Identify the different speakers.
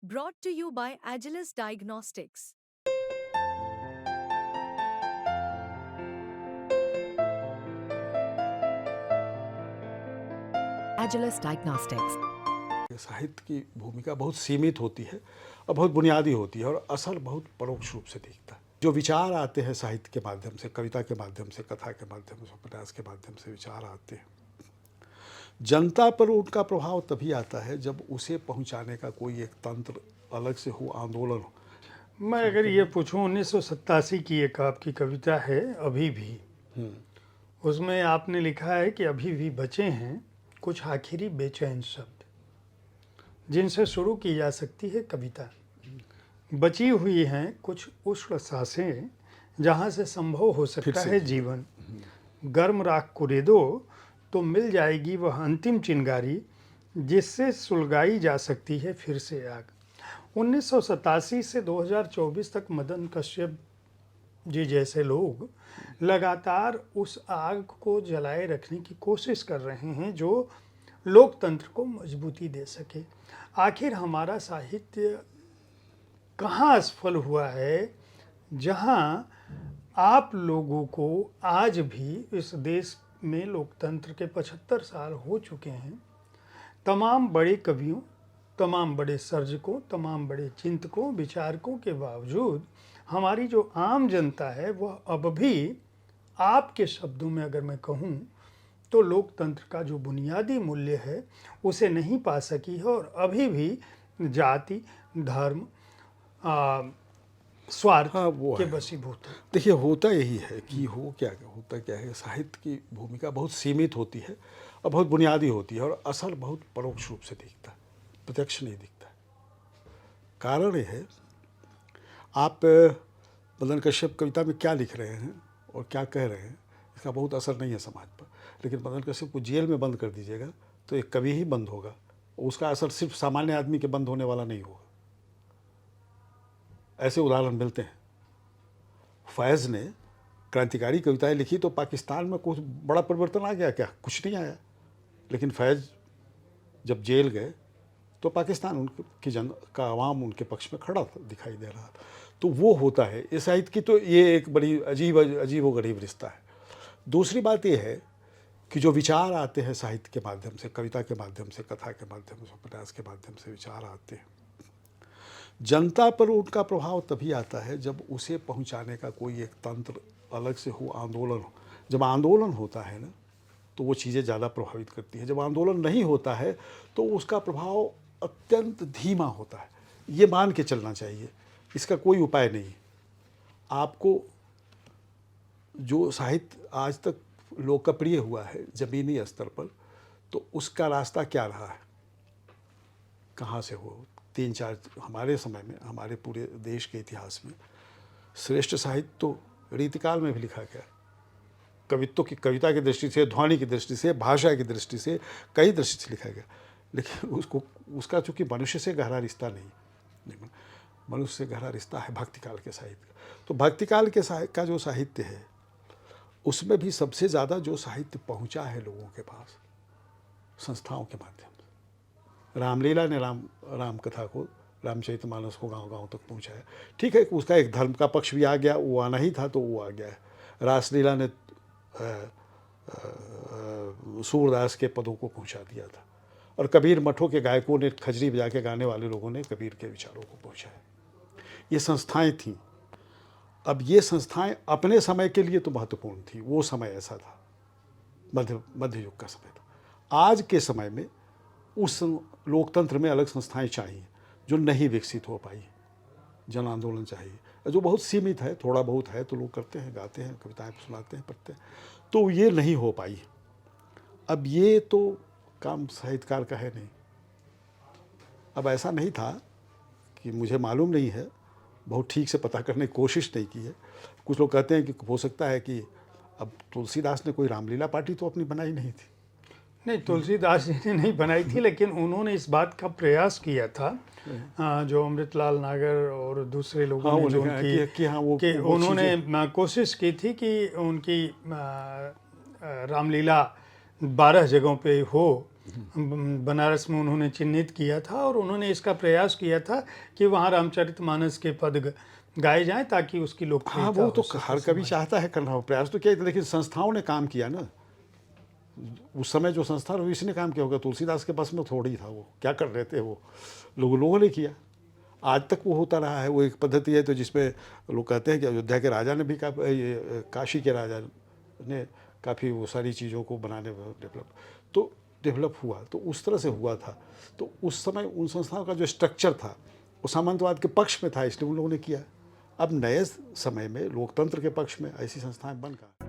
Speaker 1: Brought to you by Agilus Diagnostics.
Speaker 2: Agilus Diagnostics.
Speaker 3: साहित्य की भूमिका बहुत सीमित होती है और बहुत बुनियादी होती है और असर बहुत परोक्ष रूप से दिखता है। जो विचार आते हैं साहित्य के माध्यम से, कविता के माध्यम से, कथा के माध्यम से, उपन्यास के माध्यम से विचार आते हैं, जनता पर उनका प्रभाव तभी आता है जब उसे पहुंचाने का कोई एक तंत्र अलग से हो, आंदोलन हो।
Speaker 4: मैं अगर ये पूछूं 1987 की एक आपकी कविता है अभी भी, उसमें आपने लिखा है कि अभी भी बचे हैं कुछ आखिरी बेचैन शब्द जिनसे शुरू की जा सकती है कविता। बची हुई हैं कुछ उष्ण सांसें जहाँ से संभव हो सकता है जीवन। गर्म राख को दे दो तो मिल जाएगी वह अंतिम चिंगारी जिससे सुलगाई जा सकती है फिर से आग। 1987 से 2024 तक मदन कश्यप जी जैसे लोग लगातार उस आग को जलाए रखने की कोशिश कर रहे हैं जो लोकतंत्र को मजबूती दे सके। आखिर हमारा साहित्य कहाँ असफल हुआ है जहाँ आप लोगों को आज भी इस देश में लोकतंत्र के 75 साल हो चुके हैं, तमाम बड़े कवियों, तमाम बड़े सर्जकों, तमाम बड़े चिंतकों, विचारकों के बावजूद हमारी जो आम जनता है वह अब भी आपके शब्दों में अगर मैं कहूँ तो लोकतंत्र का जो बुनियादी मूल्य है उसे नहीं पा सकी है और अभी भी जाति, धर्म, स्वार्थ के वशीभूत है।
Speaker 3: देखिए, होता यही है कि होता क्या है, साहित्य की भूमिका बहुत सीमित होती है और बहुत बुनियादी होती है और असर बहुत परोक्ष रूप से दिखता है, प्रत्यक्ष नहीं दिखता है। कारण यह है, आप मदन कश्यप कविता में क्या लिख रहे हैं और क्या कह रहे हैं इसका बहुत असर नहीं है समाज पर, लेकिन मदन कश्यप को जेल में बंद कर दीजिएगा तो एक कवि ही बंद होगा, उसका असर सिर्फ सामान्य आदमी के बंद होने वाला नहीं होगा। ऐसे उदाहरण मिलते हैं। फैज़ ने क्रांतिकारी कविताएं लिखी तो पाकिस्तान में कुछ बड़ा परिवर्तन आ गया क्या? कुछ नहीं आया। लेकिन फैज़ जब जेल गए तो पाकिस्तान उनकी का आवाम उनके पक्ष में खड़ा दिखाई दे रहा था। तो वो होता है इस साहित्य की, तो ये एक बड़ी अजीब व गरीब रिश्ता है। दूसरी बात ये है कि जो विचार आते हैं साहित्य के माध्यम से, कविता के माध्यम से, कथा के माध्यम से, उपन्यास के माध्यम से विचार आते हैं, जनता पर उनका प्रभाव तभी आता है जब उसे पहुंचाने का कोई एक तंत्र अलग से हो, आंदोलन हो। जब आंदोलन होता है ना तो वो चीज़ें ज़्यादा प्रभावित करती है। जब आंदोलन नहीं होता है तो उसका प्रभाव अत्यंत धीमा होता है। ये मान के चलना चाहिए, इसका कोई उपाय नहीं। आपको जो साहित्य आज तक लोकप्रिय हुआ है ज़मीनी स्तर पर, तो उसका रास्ता क्या रहा है, कहाँ से हो? 3-4 हमारे समय में, हमारे पूरे देश के इतिहास में श्रेष्ठ साहित्य तो रीतिकाल में भी लिखा गया। कवित्व की, कविता की दृष्टि से, ध्वनि की दृष्टि से, भाषा की दृष्टि से, कई दृष्टि से लिखा गया। लेकिन उसका चूँकि मनुष्य से गहरा रिश्ता नहीं, मनुष्य से गहरा रिश्ता है भक्तिकाल के साहित्य का। तो भक्तिकाल का जो साहित्य है उसमें भी सबसे ज़्यादा जो साहित्य पहुँचा है लोगों के पास, संस्थाओं के माध्यम से। रामलीला ने राम कथा को, रामचरितमानस को गांव-गांव तक पहुंचाया। ठीक है, उसका एक धर्म का पक्ष भी आ गया, वो आना ही था तो वो आ गया है। रासलीला ने सूरदास के पदों को पहुंचा दिया था और कबीर मठों के गायकों ने, खजरी बजा के गाने वाले लोगों ने कबीर के विचारों को पहुंचाया। ये संस्थाएं थीं। अब ये संस्थाएं अपने समय के लिए तो महत्वपूर्ण थी, वो समय ऐसा था, मध्य युग का समय था। आज के समय में उस लोकतंत्र में अलग संस्थाएं चाहिए जो नहीं विकसित हो पाई। जन आंदोलन चाहिए जो बहुत सीमित है, थोड़ा बहुत है तो लोग करते हैं, गाते हैं, कविताएं सुनाते हैं, पढ़ते हैं, तो ये नहीं हो पाई। अब ये तो काम साहित्यकार का है नहीं। अब ऐसा नहीं था कि, मुझे मालूम नहीं है, बहुत ठीक से पता करने की कोशिश नहीं की है। कुछ लोग कहते हैं कि हो सकता है कि अब तुलसीदास ने कोई रामलीला पार्टी तो अपनी बनाई नहीं थी।
Speaker 4: नहीं, तुलसीदास जी ने नहीं बनाई थी, लेकिन उन्होंने इस बात का प्रयास किया था, जो अमृतलाल नागर और दूसरे लोगों ने जो उनकी उन्होंने कोशिश की थी कि उनकी रामलीला 12 जगहों पे हो बनारस में उन्होंने चिन्हित किया था और उन्होंने इसका प्रयास किया था कि वहाँ रामचरितमानस के पद गाए जाएं ताकि उसकी
Speaker 3: हाँ,
Speaker 4: लोकप्रियता
Speaker 3: वो तो
Speaker 4: हो सके
Speaker 3: हर कवि चाहता है करना, हो प्रयास तो किया, लेकिन संस्थाओं ने काम किया ना। उस समय जो संस्था रही इसने काम किया होगा, तुलसीदास के बस में थोड़ी था, वो क्या कर रहे थे, वो लोगों ने किया। आज तक वो होता रहा है। वो एक पद्धति है तो जिसमें लोग कहते हैं कि अयोध्या के राजा ने भी काशी के राजा ने काफ़ी वो सारी चीज़ों को बनाने में डेवलप हुआ, तो उस तरह से हुआ था। तो उस समय उन संस्थाओं का जो स्ट्रक्चर था वो सामंतवाद के पक्ष में था, इसलिए उन लोगों ने किया। अब नए समय में लोकतंत्र के पक्ष में ऐसी संस्थाएं बनकर